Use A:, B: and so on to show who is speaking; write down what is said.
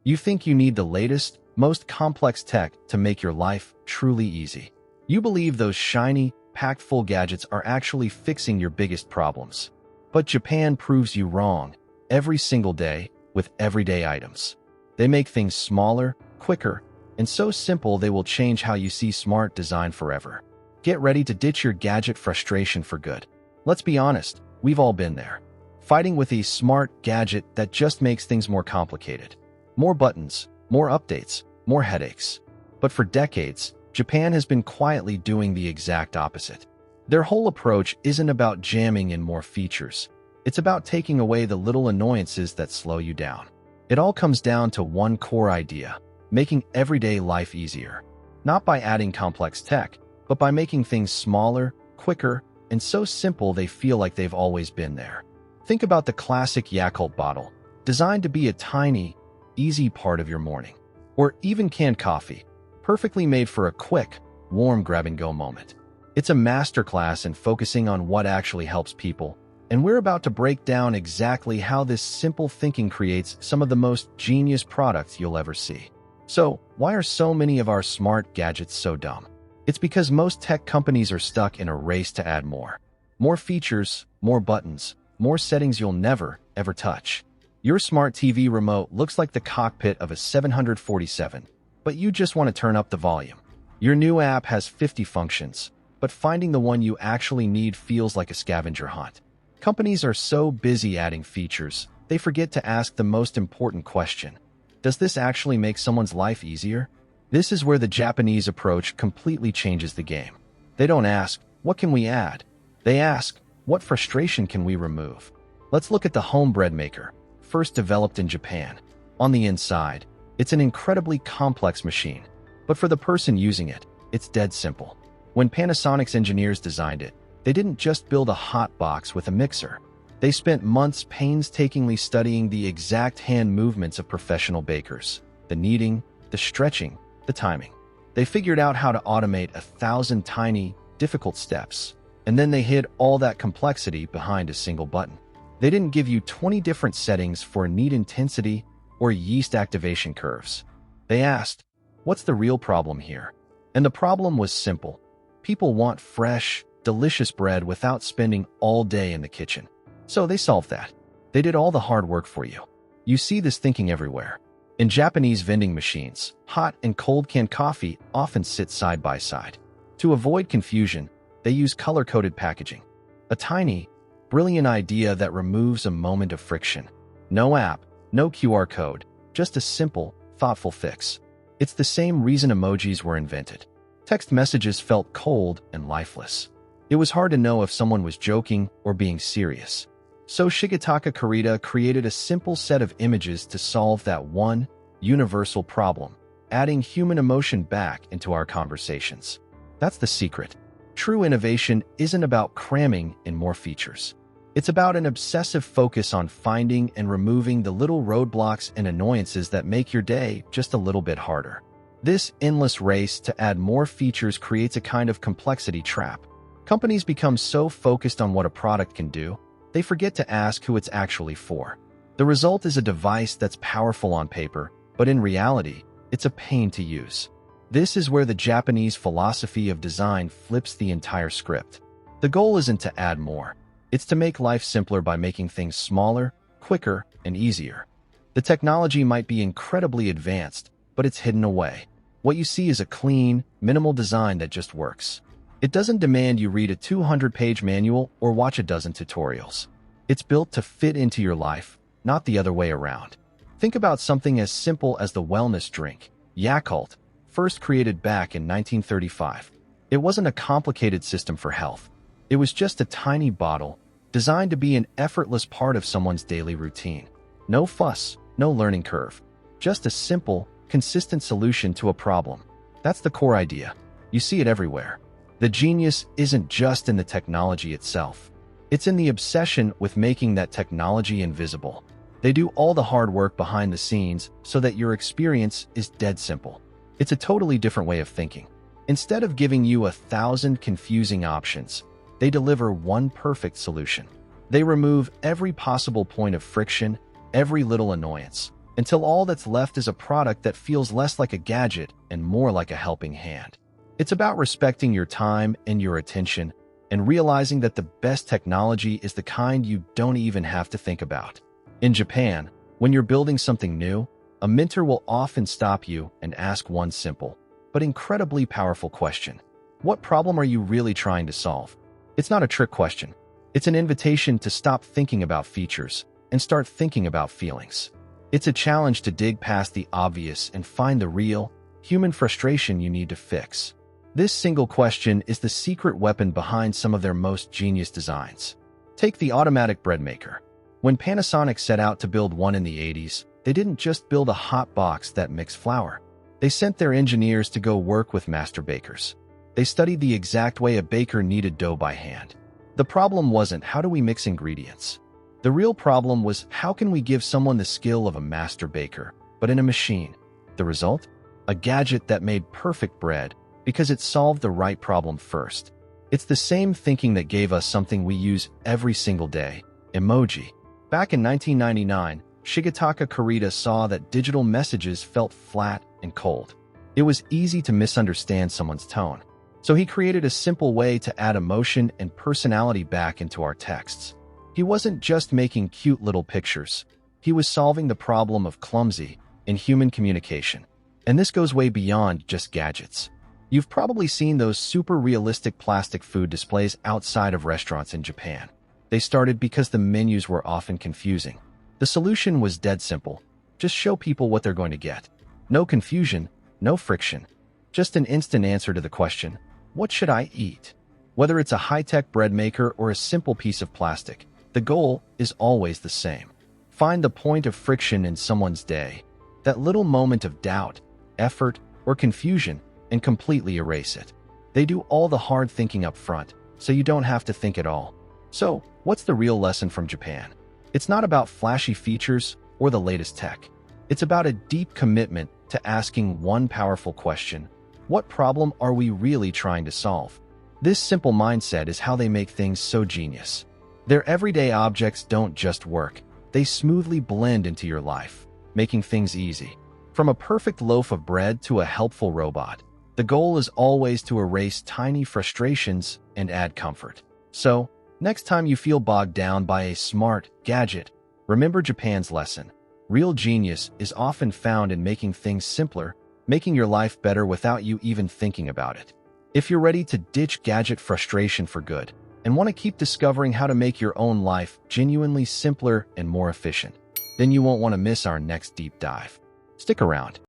A: You think you need the latest, most complex tech to make your life truly easy. You believe those shiny, packed full gadgets are actually fixing your biggest problems. But Japan proves you wrong every single day with everyday items. They make things smaller, quicker, and so simple they will change how you see smart design forever. Get ready to ditch your gadget frustration for good. Let's be honest, we've all been there. Fighting with a smart gadget that just makes things more complicated. More buttons, more updates, more headaches. But for decades, Japan has been quietly doing the exact opposite. Their whole approach isn't about jamming in more features. It's about taking away the little annoyances that slow you down. It all comes down to one core idea: making everyday life easier. Not by adding complex tech, but by making things smaller, quicker, and so simple they feel like they've always been there. Think about the classic Yakult bottle, designed to be a tiny, easy part of your morning. Or even canned coffee, perfectly made for a quick, warm grab-and-go moment. It's a masterclass in focusing on what actually helps people, and we're about to break down exactly how this simple thinking creates some of the most genius products you'll ever see. So, why are so many of our smart gadgets so dumb? It's because most tech companies are stuck in a race to add more. More features, more buttons, more settings you'll never, ever touch. Your smart TV remote looks like the cockpit of a 747, but you just want to turn up the volume. Your new app has 50 functions, but finding the one you actually need feels like a scavenger hunt. Companies are so busy adding features, they forget to ask the most important question. Does this actually make someone's life easier? This is where the Japanese approach completely changes the game. They don't ask, what can we add? They ask, what frustration can we remove? Let's look at the home bread maker, first developed in Japan. On the inside, it's an incredibly complex machine, but for the person using it, it's dead simple. When Panasonic's engineers designed it, they didn't just build a hot box with a mixer. They spent months painstakingly studying the exact hand movements of professional bakers, the kneading, the stretching, the timing. They figured out how to automate 1,000 tiny, difficult steps, and then they hid all that complexity behind a single button. They didn't give you 20 different settings for knead intensity or yeast activation curves. They asked, what's the real problem here? And the problem was simple. People want fresh, delicious bread without spending all day in the kitchen. So they solved that. They did all the hard work for you. You see this thinking everywhere. In Japanese vending machines, hot and cold canned coffee often sit side by side. To avoid confusion, they use color-coded packaging. A tiny, brilliant idea that removes a moment of friction. No app, no QR code, just a simple, thoughtful fix. It's the same reason emojis were invented. Text messages felt cold and lifeless. It was hard to know if someone was joking or being serious. So Shigetaka Kurita created a simple set of images to solve that one universal problem, adding human emotion back into our conversations. That's the secret. True innovation isn't about cramming in more features. It's about an obsessive focus on finding and removing the little roadblocks and annoyances that make your day just a little bit harder. This endless race to add more features creates a kind of complexity trap. Companies become so focused on what a product can do, they forget to ask who it's actually for. The result is a device that's powerful on paper, but in reality, it's a pain to use. This is where the Japanese philosophy of design flips the entire script. The goal isn't to add more. It's to make life simpler by making things smaller, quicker, and easier. The technology might be incredibly advanced, but it's hidden away. What you see is a clean, minimal design that just works. It doesn't demand you read a 200-page manual or watch a dozen tutorials. It's built to fit into your life, not the other way around. Think about something as simple as the wellness drink, Yakult, first created back in 1935. It wasn't a complicated system for health. It was just a tiny bottle, designed to be an effortless part of someone's daily routine. No fuss, no learning curve. Just a simple, consistent solution to a problem. That's the core idea. You see it everywhere. The genius isn't just in the technology itself. It's in the obsession with making that technology invisible. They do all the hard work behind the scenes so that your experience is dead simple. It's a totally different way of thinking. Instead of giving you 1,000 confusing options, they deliver one perfect solution. They remove every possible point of friction, every little annoyance, until all that's left is a product that feels less like a gadget and more like a helping hand. It's about respecting your time and your attention and realizing that the best technology is the kind you don't even have to think about. In Japan, when you're building something new, a mentor will often stop you and ask one simple, but incredibly powerful question. What problem are you really trying to solve? It's not a trick question. It's an invitation to stop thinking about features and start thinking about feelings. It's a challenge to dig past the obvious and find the real, human frustration you need to fix. This single question is the secret weapon behind some of their most genius designs. Take the automatic bread maker. When Panasonic set out to build one in the 80s, they didn't just build a hot box that mixed flour. They sent their engineers to go work with master bakers. They studied the exact way a baker kneaded dough by hand. The problem wasn't how do we mix ingredients. The real problem was how can we give someone the skill of a master baker, but in a machine. The result? A gadget that made perfect bread because it solved the right problem first. It's the same thinking that gave us something we use every single day, emoji. Back in 1999, Shigetaka Kurita saw that digital messages felt flat and cold. It was easy to misunderstand someone's tone. So he created a simple way to add emotion and personality back into our texts. He wasn't just making cute little pictures. He was solving the problem of clumsy in human communication. And this goes way beyond just gadgets. You've probably seen those super realistic plastic food displays outside of restaurants in Japan. They started because the menus were often confusing. The solution was dead simple. Just show people what they're going to get. No confusion, no friction. Just an instant answer to the question, what should I eat? Whether it's a high-tech bread maker or a simple piece of plastic, the goal is always the same. Find the point of friction in someone's day, that little moment of doubt, effort, or confusion, and completely erase it. They do all the hard thinking up front, so you don't have to think at all. So, what's the real lesson from Japan? It's not about flashy features or the latest tech. It's about a deep commitment to asking one powerful question: what problem are we really trying to solve? This simple mindset is how they make things so genius. Their everyday objects don't just work, they smoothly blend into your life, making things easy. From a perfect loaf of bread to a helpful robot, the goal is always to erase tiny frustrations and add comfort. So, next time you feel bogged down by a smart gadget, remember Japan's lesson. Real genius is often found in making things simpler, making your life better without you even thinking about it. If you're ready to ditch gadget frustration for good and want to keep discovering how to make your own life genuinely simpler and more efficient, then you won't want to miss our next deep dive. Stick around.